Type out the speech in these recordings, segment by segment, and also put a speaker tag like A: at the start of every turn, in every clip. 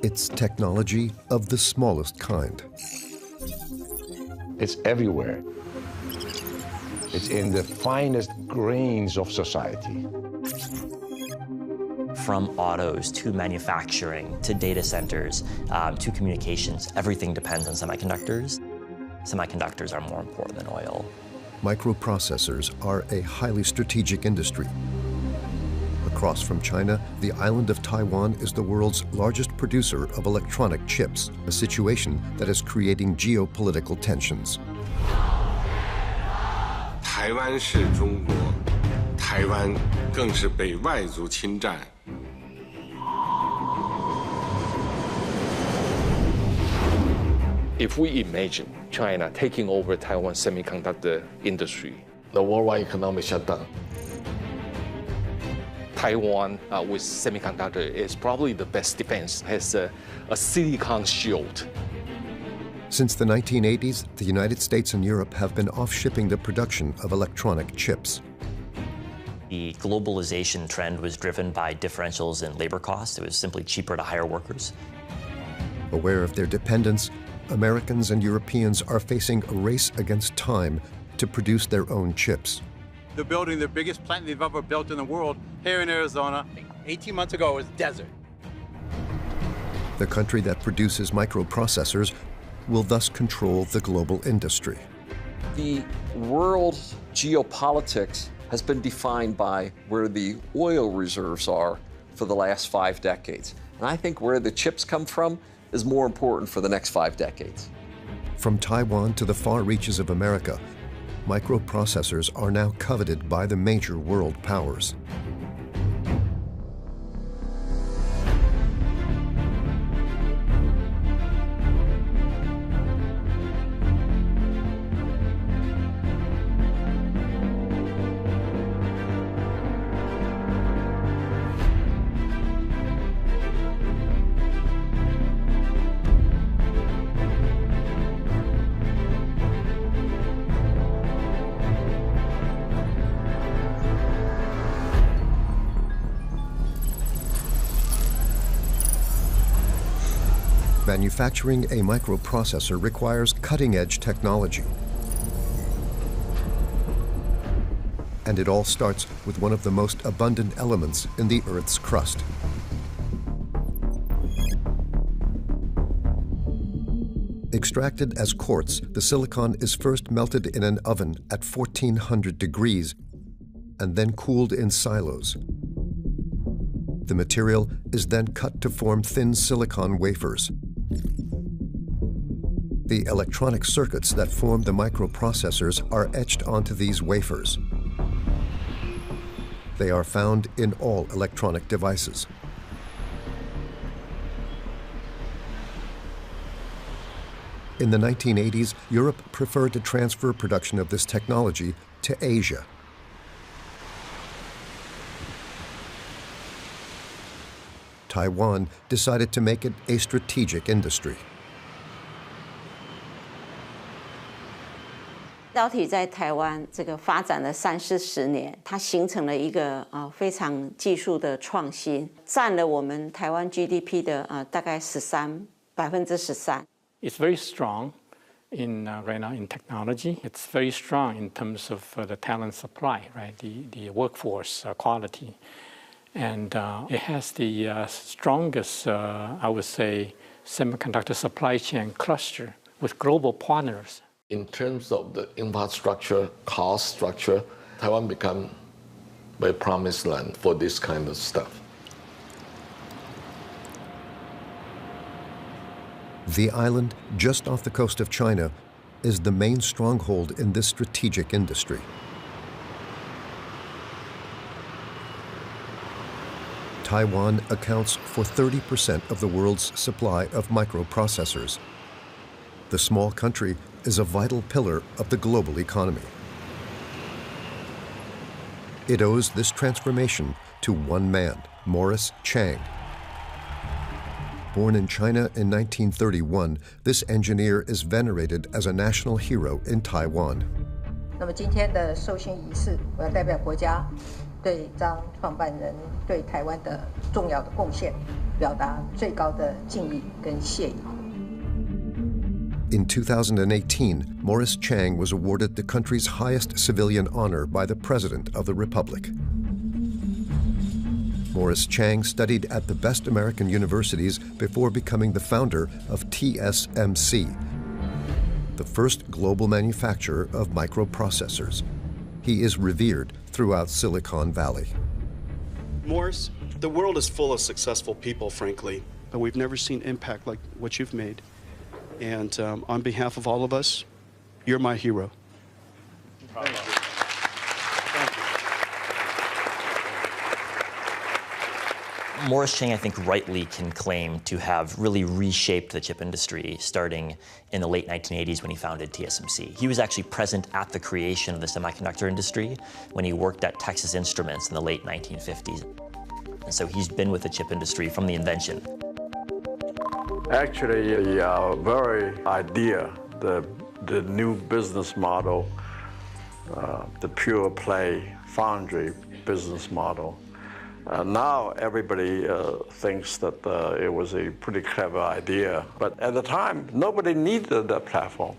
A: It's technology of the smallest kind.
B: It's everywhere. It's in the finest grains of society.
C: From autos to manufacturing to data centers to communications, everything depends on semiconductors. Semiconductors are more important than oil.
A: Microprocessors are a highly strategic industry. Across from China, the island of Taiwan is the world's largest producer of electronic chips, a situation that is creating geopolitical tensions.
D: 台湾是中国，台湾更是被外族侵占。
E: If we imagine China taking over Taiwan's semiconductor industry,
F: the worldwide economic shutdown.
E: Taiwan with semiconductor is probably the best defense, has a silicon shield.
A: Since the 1980s, the United States and Europe have been off-shipping the production of electronic chips.
C: The globalization trend was driven by differentials in labor costs. It was simply cheaper to hire workers.
A: Aware of their dependence, Americans and Europeans are facing a race against time to produce their own chips.
G: They're building the biggest plant they've ever built in the world here in Arizona. 18 months ago, it was desert.
A: The country that produces microprocessors will thus control the global industry.
H: The world's geopolitics has been defined by where the oil reserves are for the last 5 decades. And I think where the chips come from is more important for the next 5 decades.
A: From Taiwan to the far reaches of America, microprocessors are now coveted by the major world powers. Manufacturing a microprocessor requires cutting-edge technology. And it all starts with one of the most abundant elements in the Earth's crust. Extracted as quartz, the silicon is first melted in an oven at 1400 degrees and then cooled in silos. The material is then cut to form thin silicon wafers. The electronic circuits that form the microprocessors are etched onto these wafers. They are found in all electronic devices. In the 1980s, Europe preferred to transfer production of this technology to Asia. Taiwan decided to make it a strategic industry.
I: 导体在台湾这个发展了30-40年，它形成了一个非常技术的创新，占了我们台湾 GDP 的大概13%。
J: It's very strong in right now in technology. It's very strong in terms of the talent supply, right? The workforce quality, and it has the strongest, I would say, semiconductor supply chain cluster with global partners.
F: In terms of the infrastructure, cost structure, Taiwan become a promised land for this kind of stuff.
A: The island, just off the coast of China, is the main stronghold in this strategic industry. Taiwan accounts for 30% of the world's supply of microprocessors. The small country is a vital pillar of the global economy. It owes this transformation to one man, Morris Chang. Born in China in 1931, this engineer is venerated as a national hero in Taiwan.
K: 那么今天的授勋仪式，我要代表国家对张创办人对台湾的重要的贡献表达最高的敬意跟谢意。
A: In 2018, Morris Chang was awarded the country's highest civilian honor by the President of the Republic. Morris Chang studied at the best American universities before becoming the founder of TSMC, the first global manufacturer of microprocessors. He is revered throughout Silicon Valley.
L: Morris, the world is full of successful people, frankly, but we've never seen impact like what you've made. And on behalf of all of us, you're my hero.
J: Thank you.
C: Morris Chang, I think, rightly can claim to have really reshaped the chip industry starting in the late 1980s when he founded TSMC. He was actually present at the creation of the semiconductor industry when he worked at Texas Instruments in the late 1950s. And so he's been with the chip industry from the invention.
M: Actually, the very idea, the new business model, the pure play foundry business model, now everybody thinks that it was a pretty clever idea, but at the time, nobody needed that platform.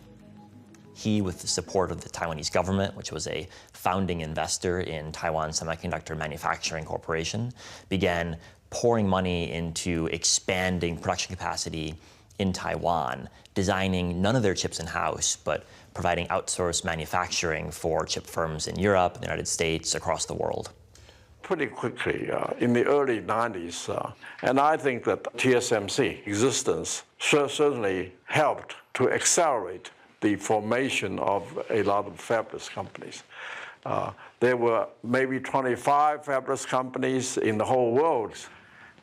C: He, with the support of the Taiwanese government, which was a founding investor in Taiwan Semiconductor Manufacturing Corporation, began pouring money into expanding production capacity in Taiwan, designing none of their chips in-house, but providing outsourced manufacturing for chip firms in Europe, the United States, across the world.
M: Pretty quickly in the early 90s, and I think that TSMC existence certainly helped to accelerate the formation of a lot of fabless companies. There were maybe 25 fabless companies in the whole world,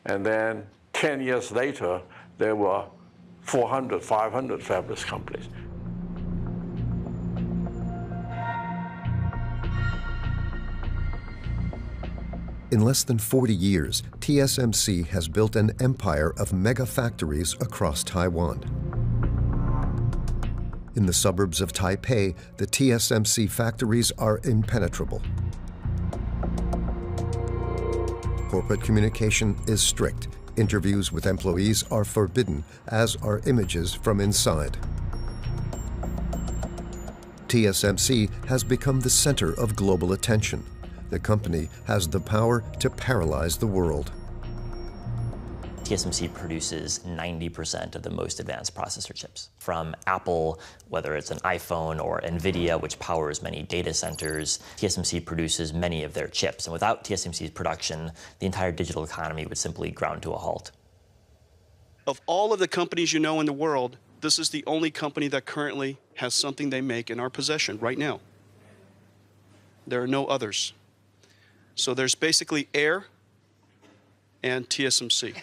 M: and then 10 years later, there were 400, 500 fabless companies.
A: In less than 40 years, TSMC has built an empire of mega factories across Taiwan. In the suburbs of Taipei, the TSMC factories are impenetrable. Corporate communication is strict. Interviews with employees are forbidden, as are images from inside. TSMC has become the center of global attention. The company has the power to paralyze the world.
C: TSMC produces 90% of the most advanced processor chips. From Apple, whether it's an iPhone, or NVIDIA, which powers many data centers, TSMC produces many of their chips. And without TSMC's production, the entire digital economy would simply ground to a halt.
L: Of all of the companies you know in the world, this is the only company that currently has something they make in our possession right now. There are no others. So there's basically Air and TSMC.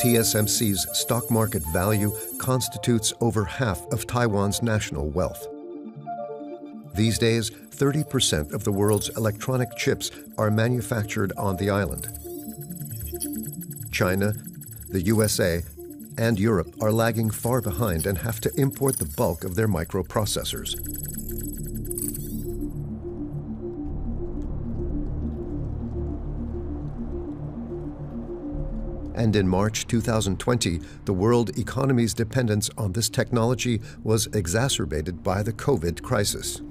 A: TSMC's stock market value constitutes over half of Taiwan's national wealth. These days, 30% of the world's electronic chips are manufactured on the island. China, the USA, and Europe are lagging far behind and have to import the bulk of their microprocessors. And in March 2020, the world economy's dependence on this technology was exacerbated by the COVID crisis.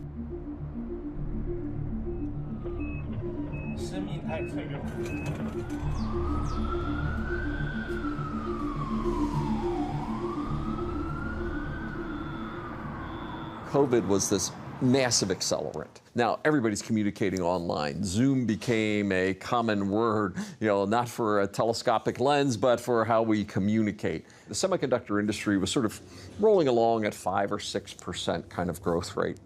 H: COVID was this massive accelerant. Now, everybody's communicating online. Zoom became a common word, not for a telescopic lens, but for how we communicate. The semiconductor industry was sort of rolling along at 5 or 6% kind of growth rate.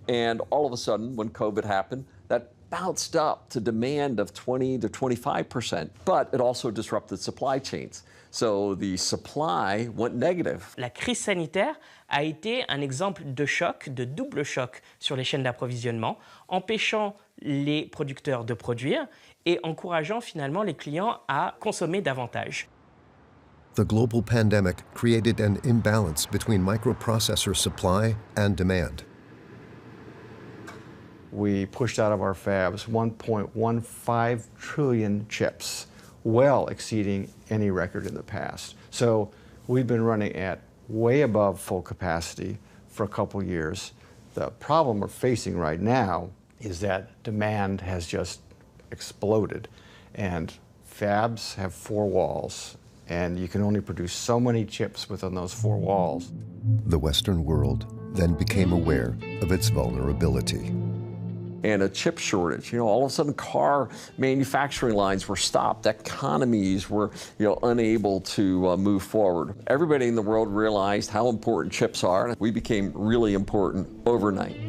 H: And all of a sudden, when COVID happened, that bounced up to demand of 20 to 25%, but it also disrupted supply chains. So the supply went negative.
N: La crise sanitaire a été un exemple de choc, de double choc sur les chaînes d'approvisionnement, empêchant les producteurs de produire et encourageant finalement les clients à consommer davantage.
A: the global pandemic created an imbalance between microprocessor supply and demand.
O: We pushed out of our fabs 1.15 trillion chips, well exceeding any record in the past. So we've been running at way above full capacity for a couple years. The problem we're facing right now is that demand has just exploded, and fabs have four walls, and you can only produce so many chips within those four walls.
A: The Western world then became aware of its vulnerability.
H: And a chip shortage, all of a sudden car manufacturing lines were stopped, economies were unable to move forward. Everybody in the world realized how important chips are. We became really important overnight.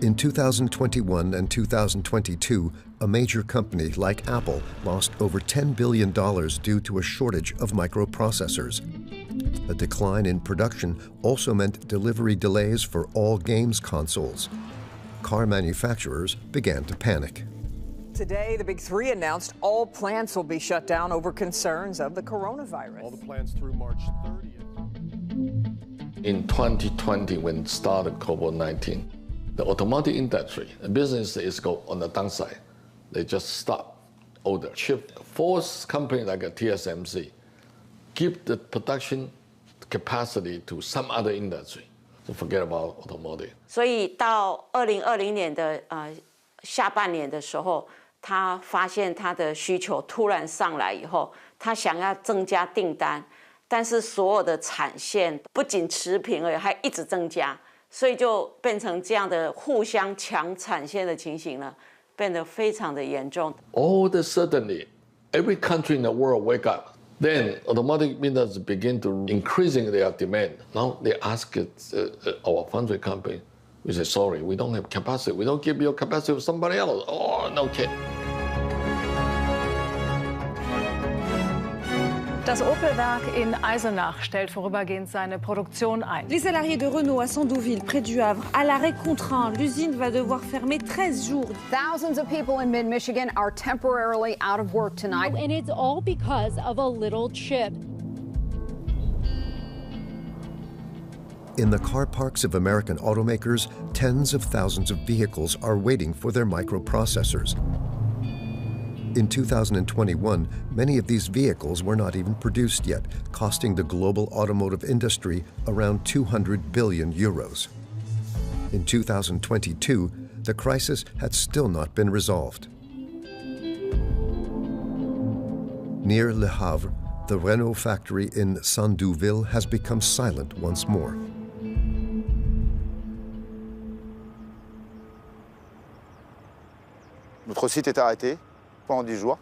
A: In 2021 and 2022, a major company like Apple lost over $10 billion due to a shortage of microprocessors. A decline in production also meant delivery delays for all games consoles. Car manufacturers began to panic.
P: Today, the Big Three announced all plants will be shut down over concerns of the coronavirus.
Q: All the plants through March 30th.
F: In 2020, when started COVID-19, the automotive industry, the business is go on the downside. They just stop order. Chip force company like a TSMC give the production capacity to some other industry. So forget about automotive.
I: 所以到2020年的下半年的时候，他发现他的需求突然上来以后，他想要增加订单，但是所有的产线不仅持平而已，还一直增加，所以就变成这样的互相抢产线的情形了，变得非常的严重。
F: All of a sudden, every country in the world wake up. Then automotive industry begin to increasing their demand. Now they ask our foundry company, we say, sorry, we don't have capacity. We don't give you capacity to somebody else. Oh, no kidding.
R: Das Opel-Werk in Eisenach stellt vorübergehend seine Produktion ein.
S: Les salariés de Renault à Sandouville, près du Havre, à l'arrêt contraint. L'usine va devoir fermer 13 jours.
R: Thousands of people in mid-Michigan are temporarily out of work tonight.
T: And it's all because of a little chip.
A: In the car parks of American automakers, tens of thousands of vehicles are waiting for their microprocessors. In 2021, many of these vehicles were not even produced yet, costing the global automotive industry around 200 billion euros. In 2022, the crisis had still not been resolved. Near Le Havre, the Renault factory in Sandouville has become silent once more.
U: Notre site est arrêté pendant 10 jours.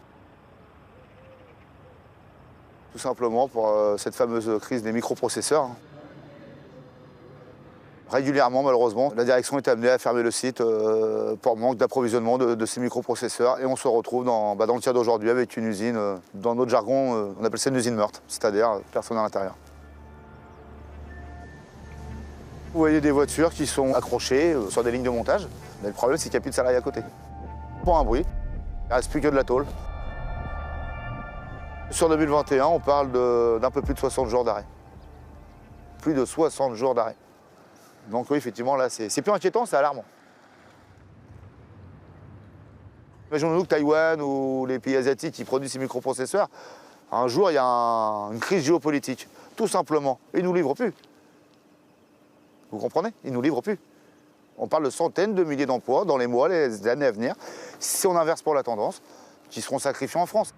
U: Tout simplement pour cette fameuse crise des microprocesseurs. Régulièrement, malheureusement, la direction est amenée à fermer le site pour manque d'approvisionnement de ces microprocesseurs. Et on se retrouve dans le tiers d'aujourd'hui avec une usine, dans notre jargon, on appelle ça une usine meurtre, c'est-à-dire personne à l'intérieur. Vous voyez des voitures qui sont accrochées sur des lignes de montage, mais le problème c'est qu'il n'y a plus de salariés à côté. Pour un bruit. Il ne reste plus que de la tôle. Sur 2021, on parle d'un peu plus de 60 jours d'arrêt. Plus de 60 jours d'arrêt. Donc oui, effectivement, là, c'est plus inquiétant, c'est alarmant. Imaginons-nous que Taïwan ou les pays asiatiques qui produisent ces microprocesseurs, un jour, il y a une crise géopolitique, tout simplement. Ils ne nous livrent plus. Vous comprenez? Ils ne nous livrent plus. On parle de centaines de milliers d'emplois dans les mois, les années à venir, si on inverse pour la tendance, qui seront sacrifiés en France.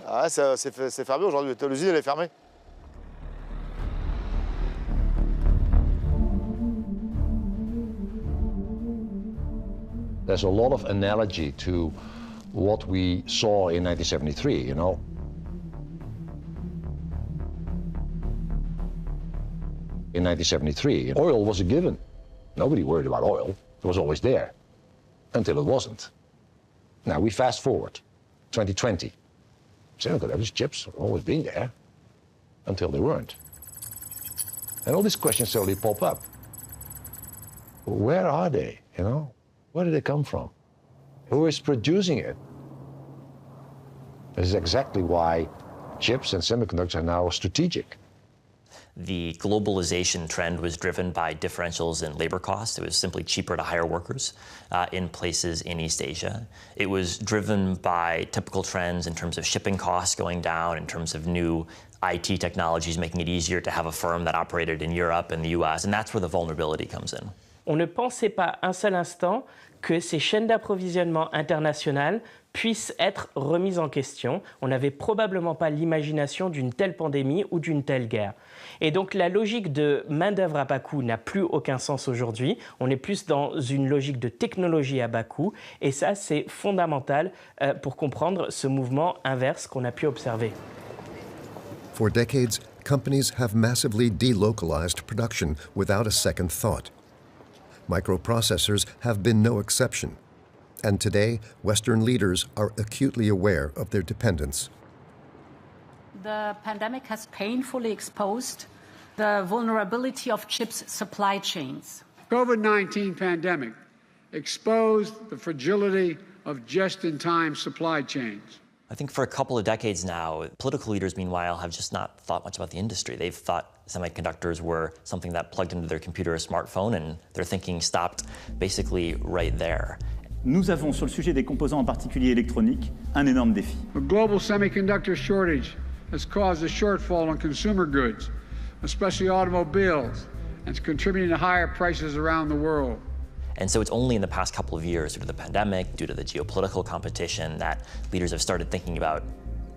U: Ah, c'est fermé aujourd'hui, l'usine elle est fermée.
B: There's a lot of analogy to what we saw in 1973, you know. In 1973, oil was a given. Nobody worried about oil. It was always there, until it wasn't. Now we fast forward, 2020. Semiconductors, chips have always been there, until they weren't. And all these questions suddenly pop up. Where are they, you know? Where did they come from? Who is producing it? This is exactly why chips and semiconductors are now strategic.
C: The globalization trend was driven by differentials in labor costs. It was simply cheaper to hire workers in places in East Asia. It was driven by typical trends in terms of shipping costs going down, in terms of new IT technologies making it easier to have a firm that operated in Europe and the US, and that's where the vulnerability comes in.
N: On ne pensait pas un seul instant que ces chaînes d'approvisionnement internationales puissent être remises en question. On n'avait probablement pas l'imagination d'une telle pandémie ou d'une telle guerre. Et donc la logique de main-d'œuvre à bas coût n'a plus aucun sens aujourd'hui. On est plus dans une logique de technologie à bas coût. Et ça, c'est fondamental pour comprendre ce mouvement inverse qu'on a pu observer.
A: For decades, companies have massively delocalized production without a second thought. Microprocessors have been no exception. And today, Western leaders are acutely aware of their dependence.
Q: The pandemic has painfully exposed the vulnerability of chips supply chains.
V: COVID-19 pandemic exposed the fragility of just-in-time supply chains.
C: I think for a couple of decades now, political leaders, meanwhile, have just not thought much about the industry. They've thought semiconductors were something that plugged into their computer or smartphone, and their thinking stopped basically right there.
W: Nous avons, sur le sujet des composants en particulier électroniques, un énorme défi.
V: A global semiconductor shortage has caused a shortfall in consumer goods, especially automobiles, and it's contributing to higher prices around the world.
C: And so it's only in the past couple of years, due to the pandemic, due to the geopolitical competition, that leaders have started thinking about,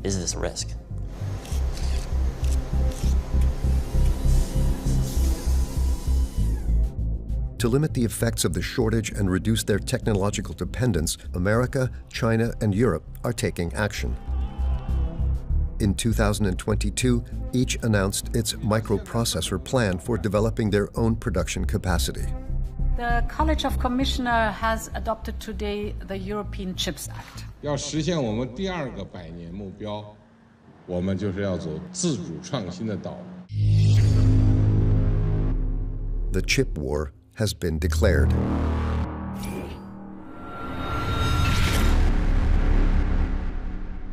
C: is this a risk?
A: To limit the effects of the shortage and reduce their technological dependence, America, China, and Europe are taking action. In 2022, each announced its microprocessor plan for developing their own production capacity.
Q: The College of Commissioners has adopted today the European Chips Act.
X: 要实现我们第二个百年目标，我们就是要走自主创新的道路。
A: The chip war has been declared.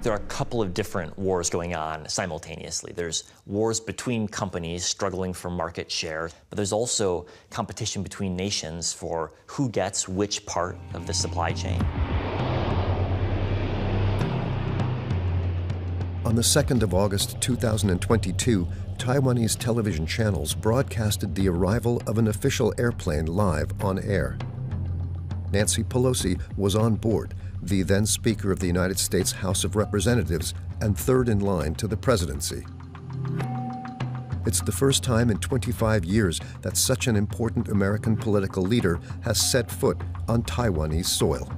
C: There are a couple of different wars going on simultaneously. There's wars between companies struggling for market share, but there's also competition between nations for who gets which part of the supply chain.
A: On the 2nd of August 2022, Taiwanese television channels broadcasted the arrival of an official airplane live on air. Nancy Pelosi was on board, the then Speaker of the United States House of Representatives and third in line to the presidency. It's the first time in 25 years that such an important American political leader has set foot on Taiwanese soil.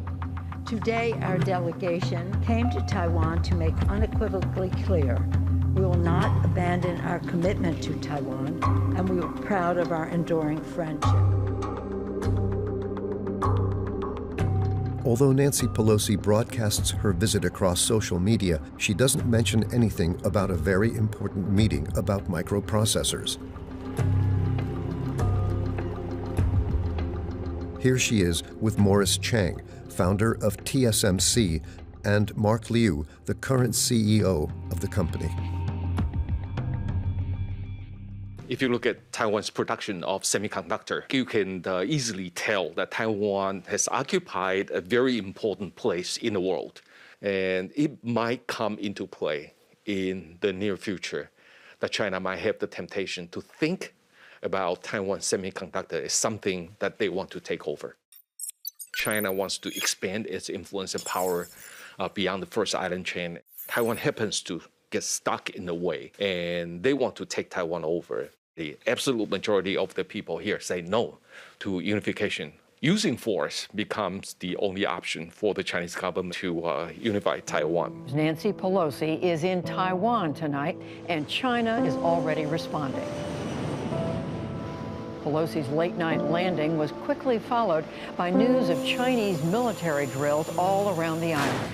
Y: Today, our delegation came to Taiwan to make unequivocally clear we will not abandon our commitment to Taiwan, and we are proud of our enduring friendship.
A: Although Nancy Pelosi broadcasts her visit across social media, she doesn't mention anything about a very important meeting about microprocessors. Here she is with Morris Chang, founder of TSMC, and Mark Liu, the current CEO of the company.
E: If you look at Taiwan's production of semiconductor, you can easily tell that Taiwan has occupied a very important place in the world. And it might come into play in the near future that China might have the temptation to think about Taiwan semiconductor as something that they want to take over. China wants to expand its influence and power beyond the first island chain. Taiwan happens to get stuck in the way, and they want to take Taiwan over. The absolute majority of the people here say no to unification. Using force becomes the only option for the Chinese government to unify Taiwan.
P: Nancy Pelosi is in Taiwan tonight, and China is already responding. Pelosi's late-night landing was quickly followed by news of Chinese military drills all around the island.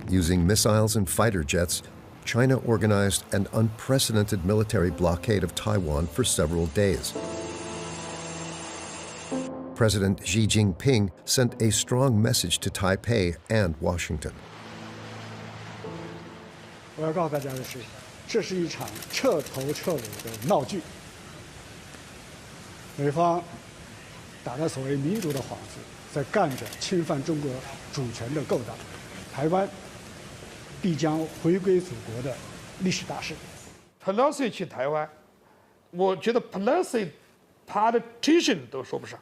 A: Using missiles and fighter jets, China organized an unprecedented military blockade of Taiwan for several days. President Xi Jinping sent a strong message to Taipei and Washington.
D: 我要告诉大家的是，这是一场彻头彻尾的闹剧。美方打着所谓民主的幌子，在干着侵犯中国主权的勾当，台湾必将回归祖国的历史大事。
G: Pelosi 去台湾，我觉得 Pelosi politician 都说不上，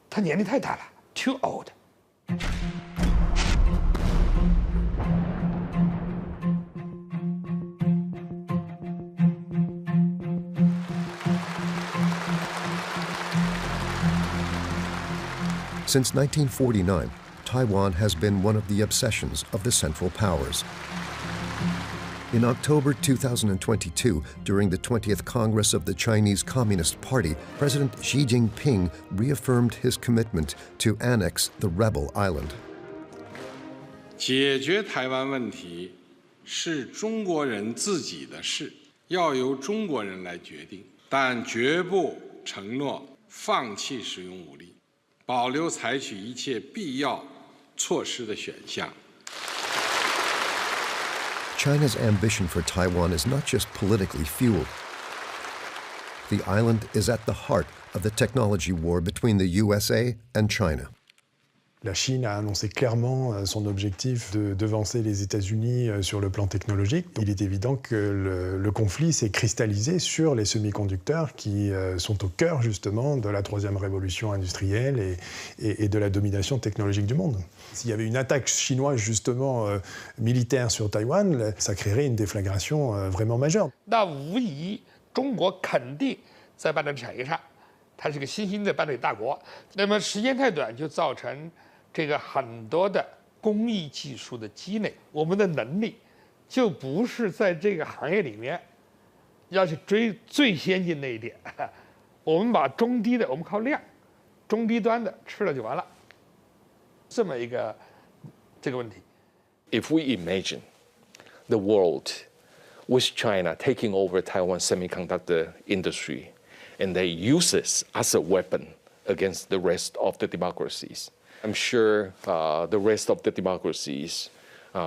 G: 他年龄太大了 ，too old。Since
A: 1949, Taiwan has been one of the obsessions of the Central Powers. In October 2022, during the 20th Congress of the Chinese Communist Party, President Xi Jinping reaffirmed his commitment to annex the rebel island.
X: 解决台湾问题是中国人自己的事，要由中国人来决定，但绝不承诺放弃使用武力，保留采取一切必要措施的选项。
A: China's ambition for Taiwan is not just politically fueled. The island is at the heart of the technology war between the USA and China.
J: La Chine a annoncé clairement son objectif de devancer les États-Unis sur le plan technologique. Il est évident que le conflit s'est cristallisé sur les semi-conducteurs qui sont au cœur justement de la troisième révolution industrielle et de la domination technologique du monde. S'il y avait une attaque chinoise justement militaire sur Taïwan, ça créerait une déflagration vraiment majeure.
G: 那无疑，中国肯定在半导体产业上，它是个新兴的半导体大国。那么时间太短，就造成 这个很多的工艺技术的积累，我们的能力就不是在这个行业里面要去追最先进那一点，我们把中低的，我们靠量，中低端的吃了就完了，这么一个这个问题。
E: If we imagine the world with China taking over Taiwan's semiconductor industry, and they use this as a weapon against the rest of the democracies. I'm sure the rest of the democracies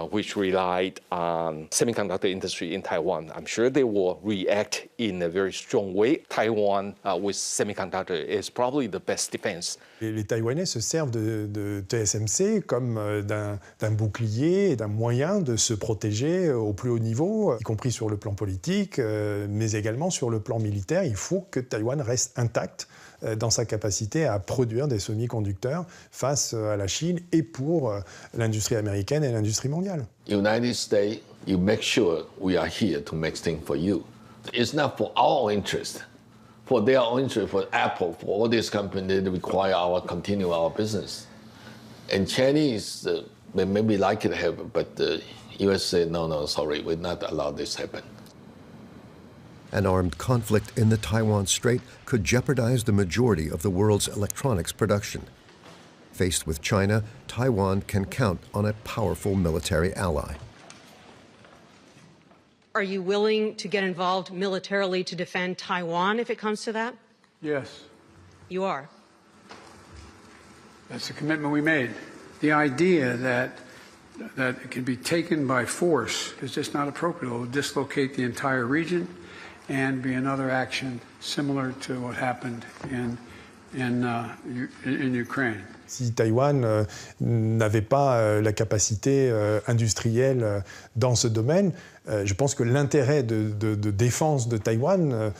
E: which relied on semiconductor industry in Taiwan, I'm sure they will react in a very strong way. Taiwan with semiconductor is probably the best defense.
J: Les Taïwanais se servent de TSMC comme d'un bouclier et d'un moyen de se protéger au plus haut niveau, y compris sur le plan politique, mais également sur le plan militaire. Il faut que Taïwan reste intact dans sa capacité à produire des semi-conducteurs face à la Chine et pour l'industrie américaine et l'industrie mondiale.
F: United States, you make sure we are here to make things for you. It's not for our interest, for their own interest, for Apple, for all these companies that require continue our business. And Chinese, they maybe like it happen, but the US say, no, sorry, we're not allow this happen.
A: An armed conflict in the Taiwan Strait could jeopardize the majority of the world's electronics production. Faced with China, Taiwan can count on a powerful military ally.
K: Are you willing to get involved militarily to defend Taiwan if it comes to that?
V: Yes.
K: You are?
V: That's the commitment we made. The idea that it can be taken by force is just not appropriate. It will dislocate the entire region and be another action similar to what happened in Ukraine.
J: Si Taïwan n'avait pas la capacité industrielle dans ce domaine, je pense que l'intérêt de défense de Taïwan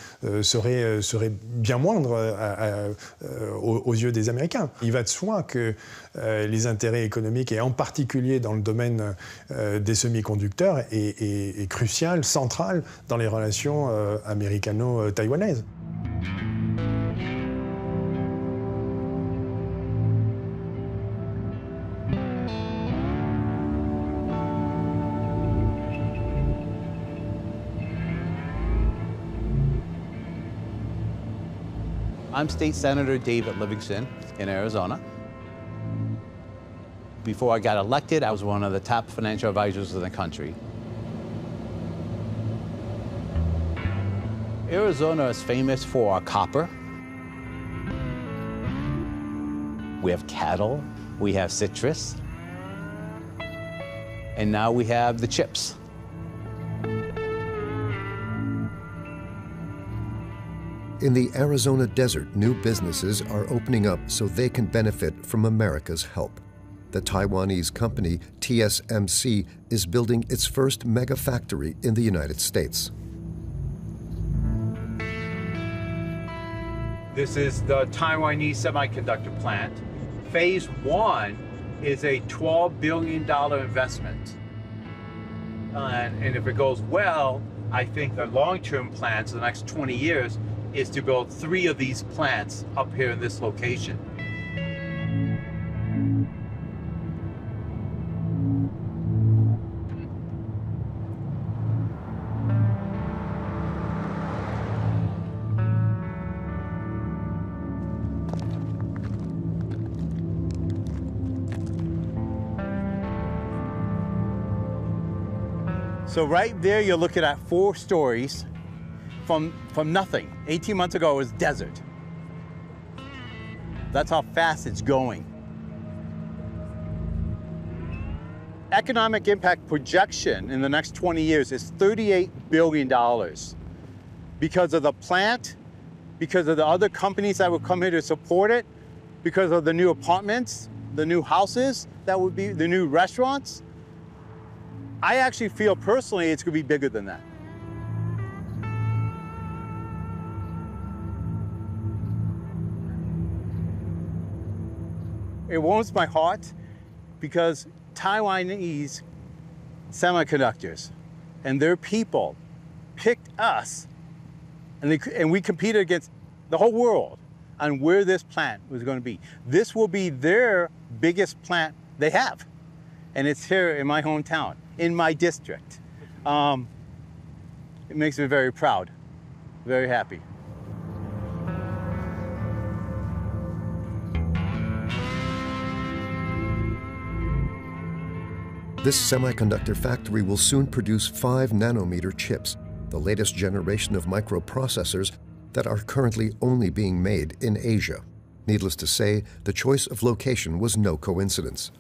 J: serait bien moindre aux yeux des Américains. Il va de soi que les intérêts économiques, et en particulier dans le domaine des semi-conducteurs, est crucial, central dans les relations américano-taïwanaises.
M: I'm State Senator David Livingston in Arizona. Before I got elected, I was one of the top financial advisors in the country. Arizona is famous for our copper. We have cattle, we have citrus, and now we have the chips.
A: In the Arizona desert, new businesses are opening up so they can benefit from America's help. The Taiwanese company TSMC is building its first mega factory in the United States.
H: This is the Taiwanese semiconductor plant. Phase 1 is a $12 billion investment. And if it goes well, I think the long-term plans, the next 20 years, is to build 3 of these plants up here in this location. So right there, you're looking at 4 stories from nothing. 18 months ago, it was desert. That's how fast it's going. Economic impact projection in the next 20 years is $38 billion because of the plant, because of the other companies that will come here to support it, because of the new apartments, the new houses, that would be the new restaurants. I actually feel personally it's going to be bigger than that. It warms my heart because Taiwanese semiconductors and their people picked us, and we competed against the whole world on where this plant was going to be. This will be their biggest plant they have, and it's here in my hometown, in my district. It makes me very proud, very happy.
A: This semiconductor factory will soon produce 5-nanometer chips, the latest generation of microprocessors that are currently only being made in Asia. Needless to say, the choice of location was no coincidence.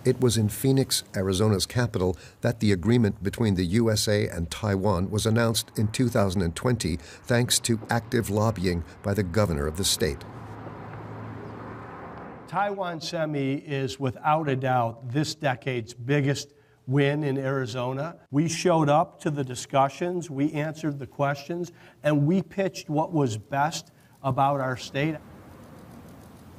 A: It was in Phoenix, Arizona's capital, that the agreement between the USA and Taiwan was announced in 2020 thanks to active lobbying by the governor of the state.
I: Taiwan Semi is without a doubt this decade's biggest win in Arizona. We showed up to the discussions, we answered the questions, and we pitched what was best about our state.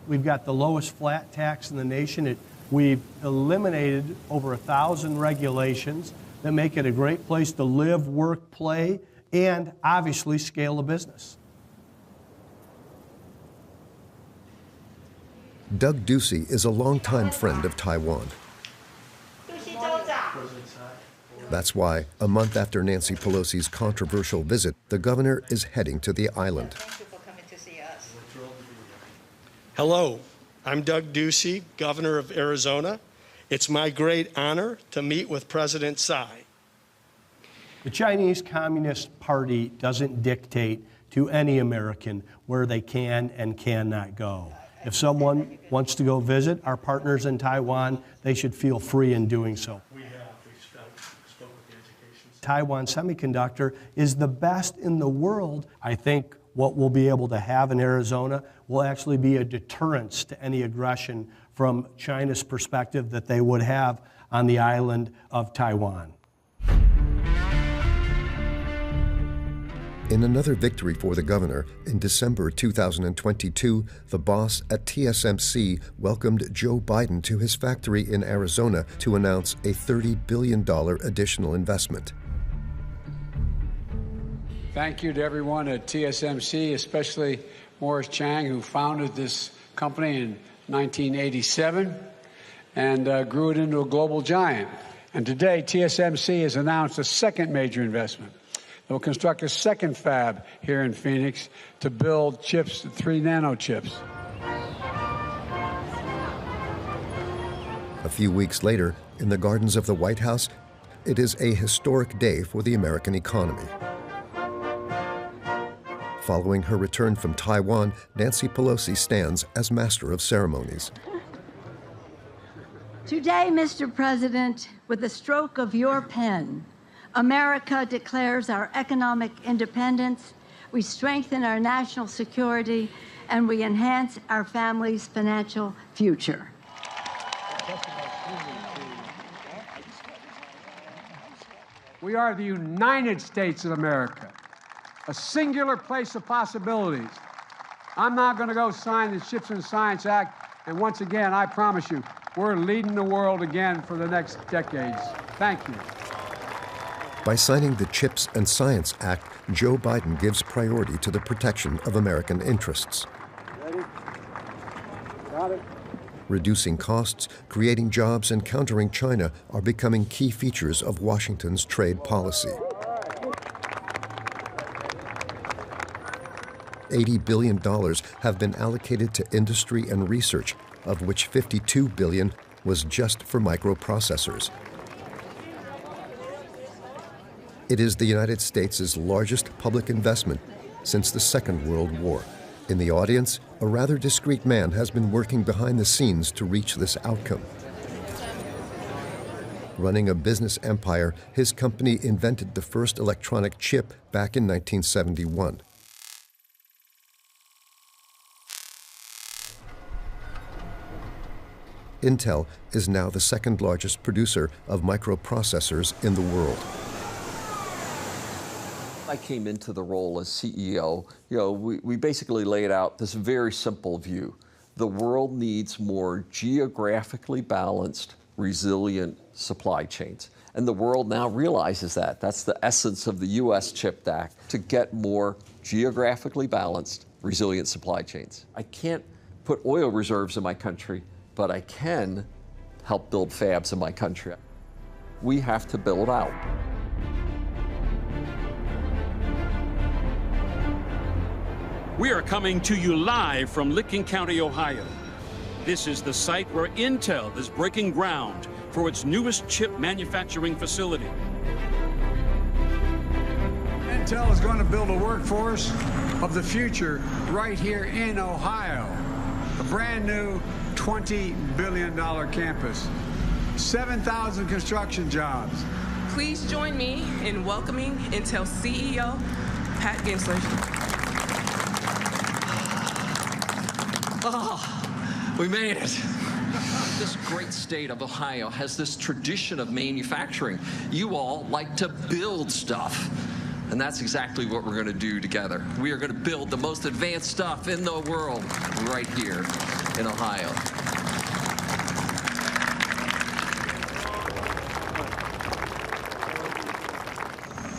I: We've got the lowest flat tax in the nation. We've eliminated over 1,000 regulations that make it a great place to live, work, play, and obviously scale a business.
A: Doug Ducey is a longtime friend of Taiwan. That's why, a month after Nancy Pelosi's controversial visit, the governor is heading to the island.
L: Thank you for coming to see us.
O: Hello. I'm Doug Ducey, Governor of Arizona. It's my great honor to meet with President Tsai.
I: The Chinese Communist Party doesn't dictate to any American where they can and cannot go. If someone wants to go visit our partners in Taiwan, they should feel free in doing so. Taiwan Semiconductor is the best in the world. I think what we'll be able to have in Arizona will actually be a deterrence to any aggression from China's perspective that they would have on the island of Taiwan.
A: In another victory for the governor, in December 2022, the boss at TSMC welcomed Joe Biden to his factory in Arizona to announce a $30 billion additional investment.
V: Thank you to everyone at TSMC, especially Morris Chang, who founded this company in 1987 and grew it into a global giant. And today, TSMC has announced a second major investment. They'll construct a second fab here in Phoenix to build chips, 3 nano chips.
A: A few weeks later, in the gardens of the White House, it is a historic day for the American economy. Following her return from Taiwan, Nancy Pelosi stands as Master of Ceremonies.
Y: Today, Mr. President, With the stroke of your pen, America declares our economic independence, we strengthen our national security, and we enhance our family's financial future.
V: We are the United States of America, a singular place of possibilities. I'm not going to go sign the Chips and Science Act, and once again, I promise you, we're leading the world again for the next decades. Thank you.
A: By signing the Chips and Science Act, Joe Biden gives priority to the protection of American interests.
V: Ready? Got it.
A: Reducing costs, creating jobs, and countering China are becoming key features of Washington's trade policy. $80 billion have been allocated to industry and research, of which $52 billion was just for microprocessors. It is the United States' largest public investment since the Second World War. In the audience, a rather discreet man has been working behind the scenes to reach this outcome. Running a business empire, his company invented the first electronic chip back in 1971. Intel is now the second largest producer of microprocessors in the world.
L: I came into the role as CEO, we basically laid out this very simple view. The world needs more geographically balanced, resilient supply chains. And the world now realizes that. That's the essence of the U.S. CHIPS Act, to get more geographically balanced, resilient supply chains. I can't put oil reserves in my country, but I can help build fabs in my country. We have to build out.
R: We are coming to you live from Licking County, Ohio. This is the site where Intel is breaking ground for its newest chip manufacturing facility.
V: Intel is going to build a workforce of the future right here in Ohio. A brand new $20 billion campus. 7,000 construction jobs.
S: Please join me in welcoming Intel CEO, Pat Gensler.
T: Oh, we made it. This great state of Ohio has this tradition of manufacturing. You all like to build stuff. And that's exactly what we're going to do together. We are going to build the most advanced stuff in the world right here in Ohio.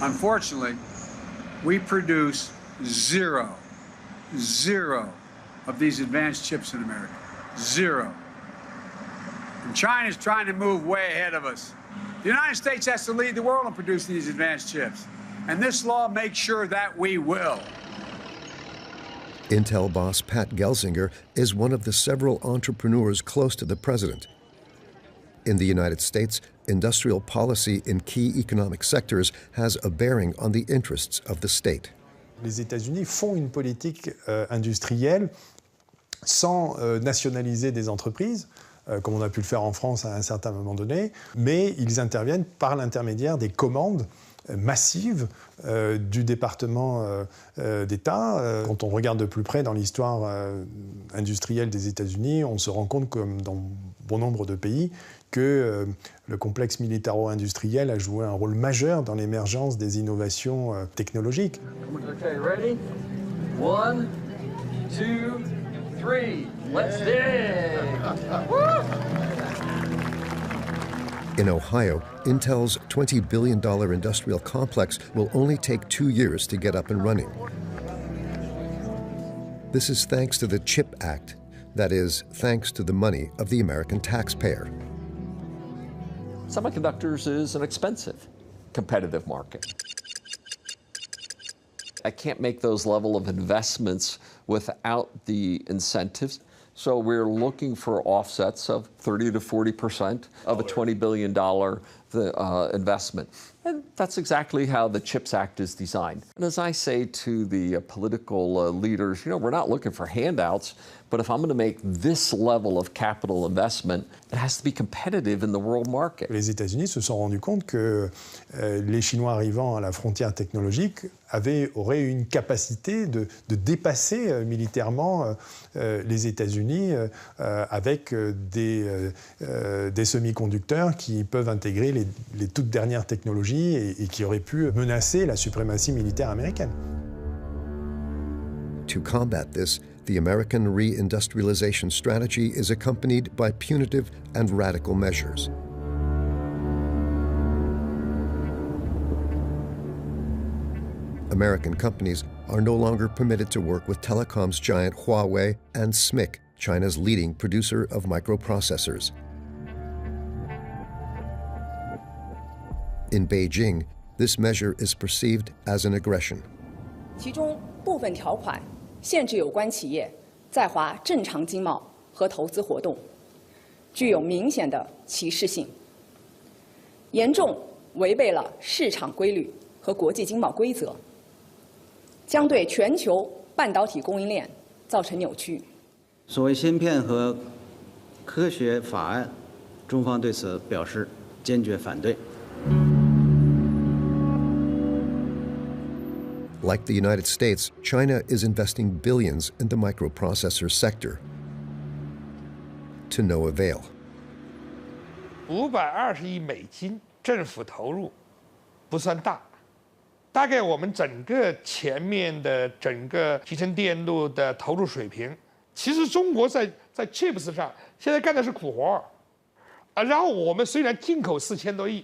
V: Unfortunately, we produce zero of these advanced chips in America. Zero. And China's trying to move way ahead of us. The United States has to lead the world in producing these advanced chips. And this law makes sure that we will.
A: Intel boss Pat Gelsinger is one of the several entrepreneurs close to the president. In the United States, industrial policy in key economic sectors has a bearing on the interests of the state.
J: Les États-Unis font une politique industrielle sans nationaliser des entreprises, comme on a pu le faire en France à un certain moment donné, mais ils interviennent par l'intermédiaire des commandes massive du département d'État. Quand on regarde de plus près dans l'histoire industrielle des États-Unis, on se rend compte, comme dans bon nombre de pays, que le complexe militaro-industriel a joué un rôle majeur dans l'émergence des innovations technologiques.
T: Okay, ready? 1, 2, 3. Let's dig!
A: In Ohio, Intel's $20 billion industrial complex will only take 2 years to get up and running. This is thanks to the CHIPS Act, that is, thanks to the money of the American taxpayer.
L: Semiconductors is an expensive, competitive market. I can't make those level of investments without the incentives. So we're looking for offsets of 30 to 40% of a $20 billion the investment. And that's exactly how the CHIPS Act is designed. And as I say to the political leaders, we're not looking for handouts, but if I'm going to make this level of capital investment, it has to be competitive in the world market.
J: Les États-Unis se sont rendus compte que les Chinois arrivant à la frontière technologique auraient une capacité de dépasser militairement les États-Unis avec des semi-conducteurs qui peuvent intégrer les toutes dernières technologies et qui auraient pu menacer la suprématie militaire américaine.
A: To combat this, the American reindustrialization strategy is accompanied by punitive and radical measures. American companies are no longer permitted to work with telecoms giant Huawei and SMIC, China's leading producer of microprocessors. In Beijing, this measure is perceived as an aggression.
B: 其中部分条款限制有关企业在华正常经贸和投资活动，具有明显的歧视性，严重违背了市场规律和国际经贸规则，将对全球半导体供应链造成扭曲。
M: 所谓芯片和科学法案，中方对此表示坚决反对。
A: Like the United States, China is investing billions in the microprocessor sector, to no avail.
G: $520亿政府投入不算大，大概我们整个前面的整个集成电路的投入水平，其实中国在 chips 上现在干的是苦活啊。然后我们虽然进口4000多亿。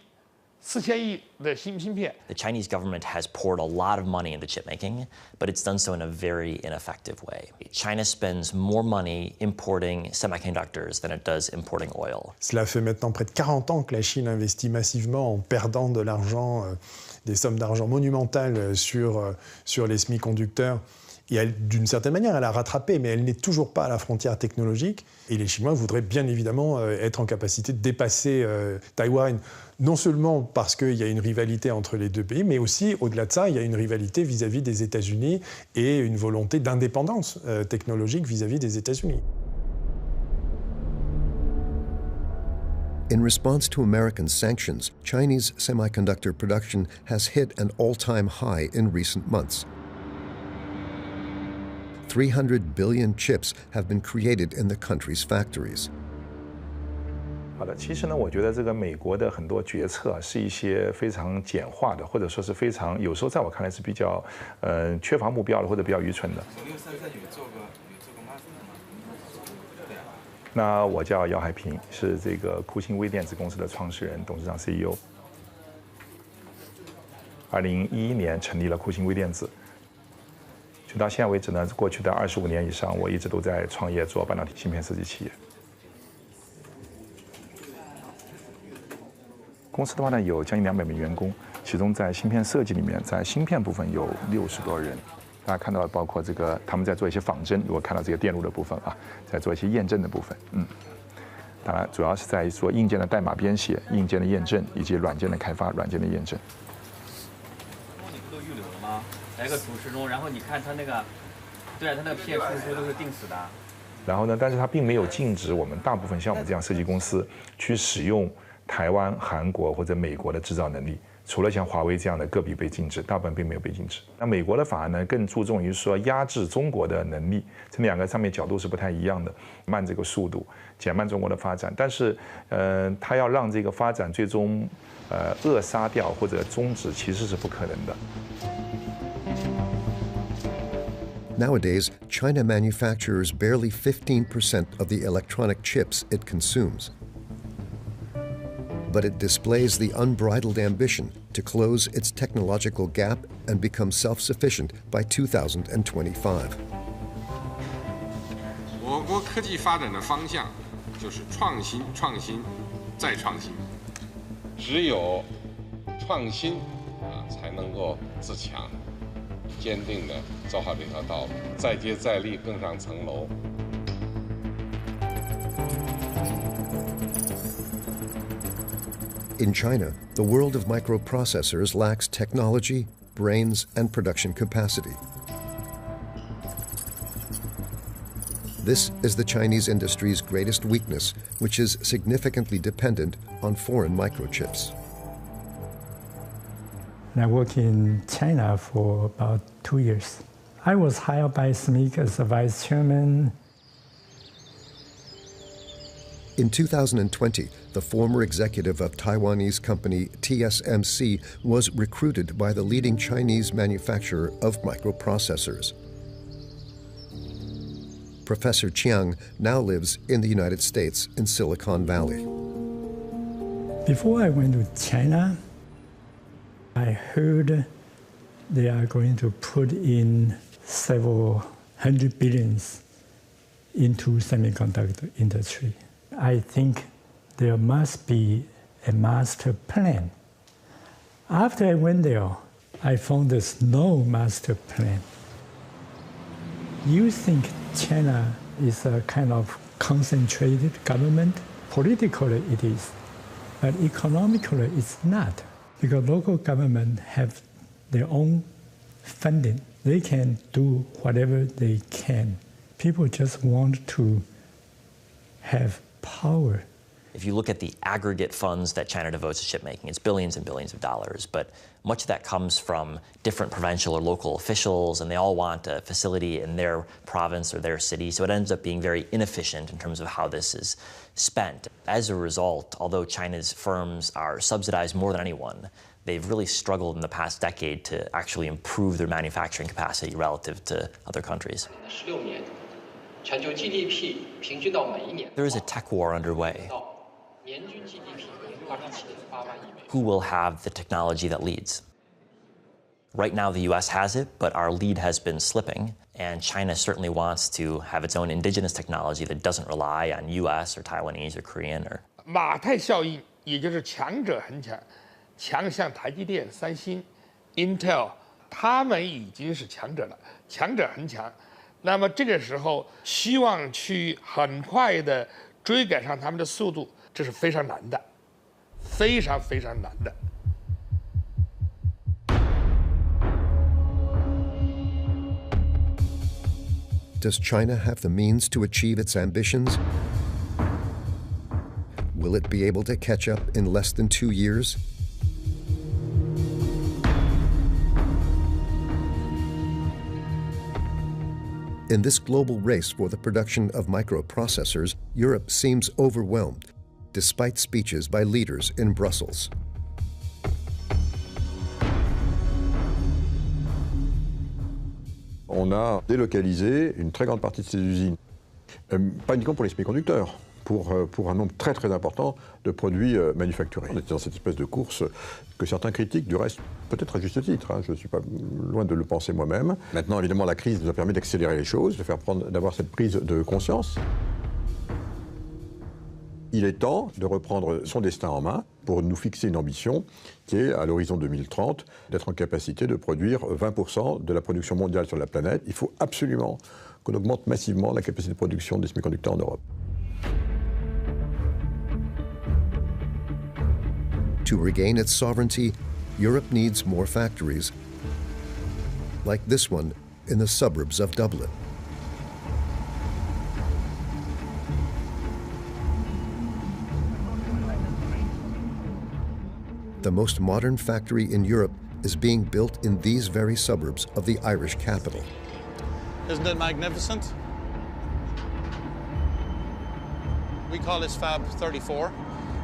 G: 4000亿的芯片。
C: The Chinese government has poured a lot of money into chip making, but it's done so in a very ineffective way. China spends more money importing semiconductors than it does importing oil.
J: Cela fait maintenant près de 40 ans que la Chine investit massivement en perdant de l'argent, des sommes d'argent monumentales sur les semi-conducteurs. Et d'une certaine manière, elle a rattrapé, mais elle n'est toujours pas à la frontière technologique. Et les Chinois voudraient bien évidemment être en capacité de dépasser Taïwan, non seulement parce qu'il y a une rivalité entre les deux pays, mais aussi, au-delà de ça, il y a une rivalité vis-à-vis des États-Unis et une volonté d'indépendance technologique vis-à-vis des États-Unis.
A: In response to American sanctions, Chinese semiconductor production has hit an all-time high in recent months. 300 billion chips have been created in the country's factories.
N: 好的，其实呢，我觉得这个美国的很多决策是一些非常简化的，或者说是非常有时候在我看来是比较缺乏目标的，或者比较愚蠢的。那我叫姚海平，是这个酷星微电子公司的创始人、董事长 CEO。2011年成立了酷星微电子。 就到现在为止呢，过去的25年以上，我一直都在创业做半导体芯片设计企业。公司的话呢，有将近200名员工，其中在芯片设计里面，在芯片部分有60多人。大家看到，包括这个他们在做一些仿真，如果看到这个电路的部分啊，在做一些验证的部分，当然主要是在做硬件的代码编写、硬件的验证以及软件的开发、软件的验证。
Q: 来个主时钟，然后你看它那个，对啊，它那个片输出都是定死的。
N: 然后呢，但是它并没有禁止我们大部分像我们这样设计公司去使用台湾、韩国或者美国的制造能力。除了像华为这样的个别被禁止，大部分并没有被禁止。那美国的法案呢，更注重于说压制中国的能力，这两个上面角度是不太一样的，慢这个速度，减慢中国的发展。但是，它要让这个发展最终扼杀掉或者终止，其实是不可能的。
A: Nowadays, China manufactures barely 15% of the electronic chips it consumes. But it displays the unbridled ambition to close its technological gap and become self-sufficient by 2025.
X: 我国科技发展的方向就是创新、创新、再创新。只有创新才能够自强。 坚定地走好这条道路，再接再厉，更上层楼。
A: In China, the world of microprocessors lacks technology, brains, and production capacity. This is the Chinese industry's greatest weakness, which is significantly dependent on foreign microchips.
D: I worked in China for about 2 years. I was hired by SMIC as a vice chairman.
A: In 2020, the former executive of Taiwanese company TSMC was recruited by the leading Chinese manufacturer of microprocessors. Professor Chiang now lives in the United States in Silicon Valley.
D: Before I went to China, I heard they are going to put in several hundred billions into semiconductor industry. I think there must be a master plan. After I went there, I found there's no master plan. You think China is a kind of concentrated government? Politically it is, but economically it's not, because local government have their own funding. They can do whatever they can. People just want to have power.
C: If you look at the aggregate funds that China devotes to chip making, it's billions and billions of dollars, but much of that comes from different provincial or local officials, and they all want a facility in their province or their city, so it ends up being very inefficient in terms of how this is spent. As a result, although China's firms are subsidized more than anyone, they've really struggled in the past decade to actually improve their manufacturing capacity relative to other countries. There is a tech war underway. Who will have the technology that leads? Right now, the US has it, but our lead has been slipping, and China certainly wants to have its own indigenous technology that doesn't rely on US or Taiwanese or Korean or.
G: 马太效应，也就是强者恒强，强像台积电、三星、Intel， 他们已经是强者了，强者恒强。那么这个时候，希望去很快的追赶上他们的速度，这是非常难的，非常非常难的。
A: Does China have the means to achieve its ambitions? Will it be able to catch up in less than 2 years? In this global race for the production of microprocessors, Europe seems overwhelmed, despite speeches by leaders in Brussels.
E: On a délocalisé une très grande partie de ces usines, pas uniquement pour les semi-conducteurs, pour un nombre très très important de produits manufacturés. On était dans cette espèce de course que certains critiquent, du reste peut-être à juste titre, hein, je ne suis pas loin de le penser moi-même. Maintenant évidemment la crise nous a permis d'accélérer les choses, d'avoir cette prise de conscience. Il est temps de reprendre son destin en main pour nous fixer une ambition qui est, à l'horizon 2030, d'être en capacité de produire 20% de la production mondiale sur la planète. Il faut absolument qu'on augmente massivement la capacité de production des semi-conducteurs en Europe.
A: To regain its sovereignty, Europe needs more factories, like this one in the suburbs of Dublin. The most modern factory in Europe is being built in these very suburbs of the Irish capital.
P: Isn't it magnificent? We call this Fab 34.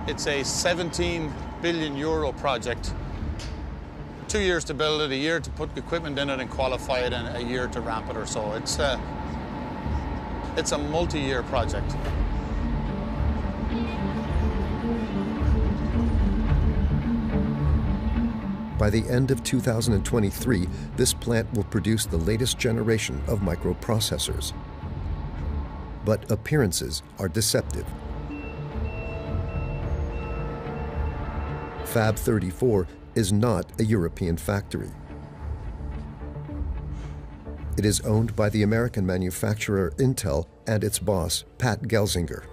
P: It's a 17 billion euro project. 2 years to build it, a year to put equipment in it and qualify it, and a year to ramp it or so. It's a multi-year project.
A: By the end of 2023, this plant will produce the latest generation of microprocessors. But appearances are deceptive. Fab 34 is not a European factory. It is owned by the American manufacturer Intel and its boss, Pat Gelsinger.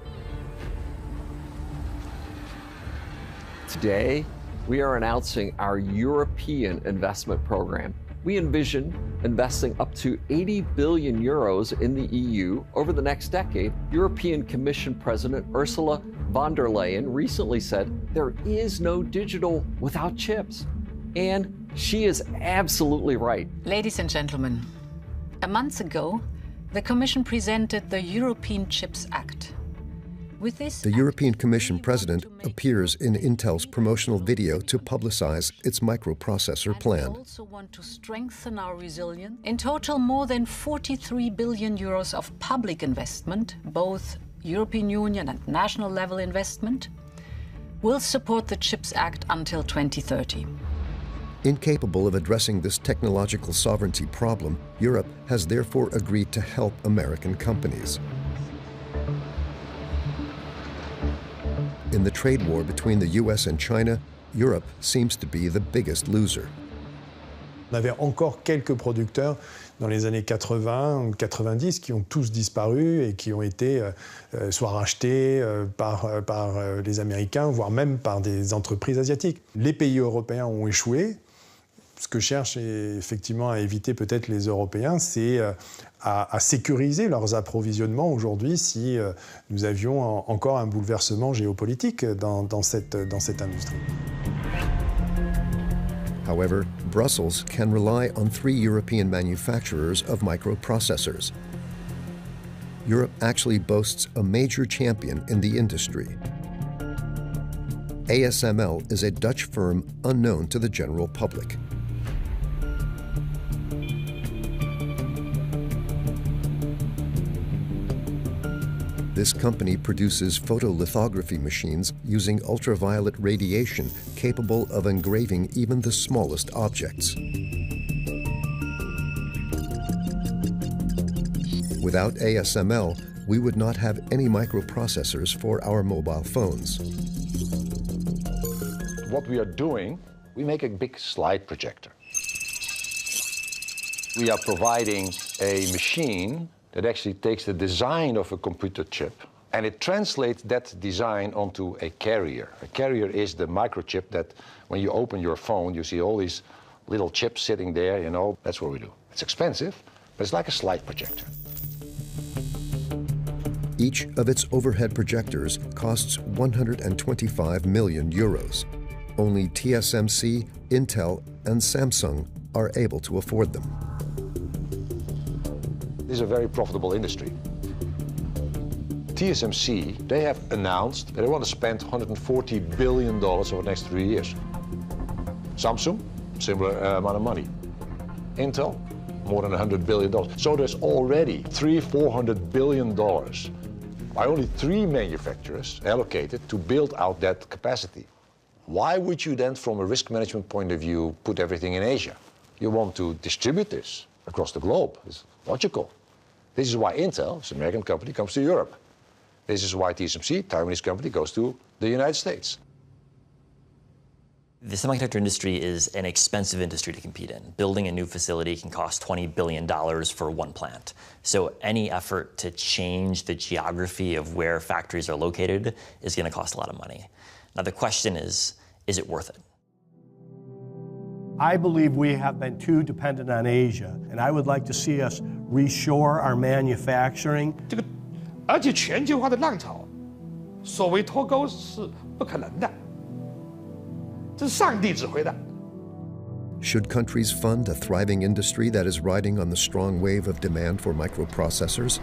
L: Today, we are announcing our European investment program. We envision investing up to 80 billion euros in the EU over the next decade. European Commission President Ursula von der Leyen recently said there is no digital without chips. And she is absolutely right.
F: Ladies and gentlemen, a month ago, the Commission presented the European Chips Act. With this
A: the European Commission president appears in Intel's promotional video to publicize its microprocessor plan.
F: We also want to strengthen our resilience. In total, more than 43 billion euros of public investment, both European Union and national level investment, will support the CHIPS Act until 2030.
A: Incapable of addressing this technological sovereignty problem, Europe has therefore agreed to help American companies. In the trade war between the US and China, Europe seems to be the biggest loser.
J: On avait encore quelques producteurs dans les années 80 ou 90 qui ont tous disparu et qui ont été soit rachetés par les Américains, voire même par des entreprises asiatiques. Les pays européens ont échoué. Ce que cherchent effectivement à éviter peut-être les Européens, c'est à sécuriser leurs approvisionnements aujourd'hui si nous avions encore un bouleversement géopolitique dans cette industrie.
A: However, Brussels can rely on 3 European manufacturers of microprocessors. Europe actually boasts a major champion in the industry. ASML is a Dutch firm unknown to the general public. This company produces photolithography machines using ultraviolet radiation capable of engraving even the smallest objects. Without ASML, we would not have any microprocessors for our mobile phones.
H: What we are doing, we make a big slide projector. We are providing a machine that actually takes the design of a computer chip and it translates that design onto a carrier. A carrier is the microchip that when you open your phone, you see all these little chips sitting there, you know, that's what we do. It's expensive, but it's like a slide projector.
A: Each of its overhead projectors costs 125 million euros. Only TSMC, Intel, and Samsung are able to afford them.
H: This is a very profitable industry. TSMC, they have announced that they want to spend $140 billion over the next 3 years. Samsung, similar amount of money. Intel, more than $100 billion. So there's already $400 billion by only 3 manufacturers allocated to build out that capacity. Why would you then, from a risk management point of view, put everything in Asia? You want to distribute this across the globe. It's logical. This is why Intel, it's an American company, comes to Europe. This is why TSMC, Taiwanese company, goes to the United States.
C: The semiconductor industry is an expensive industry to compete in. Building a new facility can cost $20 billion for one plant. So any effort to change the geography of where factories are located is going to cost a lot of money. Now the question is it worth it?
I: I believe we have been too dependent on Asia, and I would like to see us reshore our manufacturing.
G: 而且全球化的浪潮，所谓脱钩是不可能的，这是上帝指挥的。
A: Should countries fund a thriving industry that is riding on the strong wave of demand for microprocessors?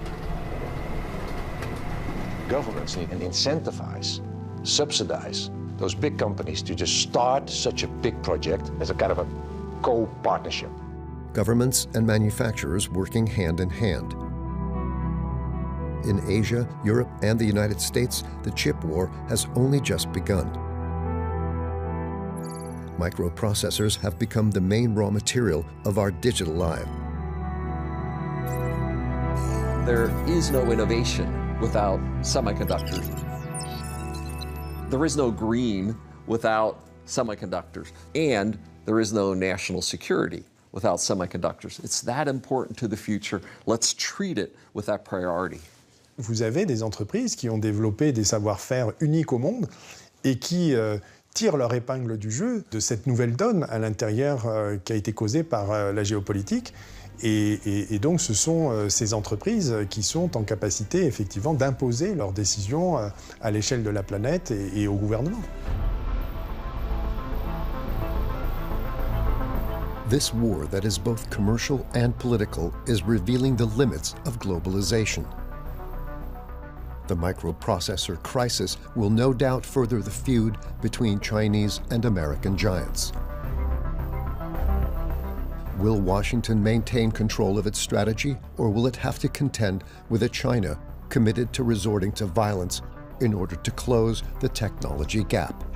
H: Governments need to incentivize, subsidize those big companies to just start such a big project as a kind of a co-partnership.
A: Governments and manufacturers working hand in hand. In Asia, Europe, and the United States, the chip war has only just begun. Microprocessors have become the main raw material of our digital life.
L: There is no innovation without semiconductors. There is no green without semiconductors. And there is no national security without semiconductors. It's that important to the future. Let's treat it with that priority.
J: Vous avez des entreprises qui ont développé des savoir-faire uniques au monde et qui tirent leur épingle du jeu de cette nouvelle donne à l'intérieur qui a été causée par la géopolitique. Et donc ce sont ces entreprises qui sont en capacité effectivement d'imposer leurs décisions à l'échelle de la planète et au gouvernement.
A: This war that is both commercial and political is revealing the limits of globalization. The microprocessor crisis will no doubt further the feud between Chinese and American giants. Will Washington maintain control of its strategy, or will it have to contend with a China committed to resorting to violence in order to close the technology gap?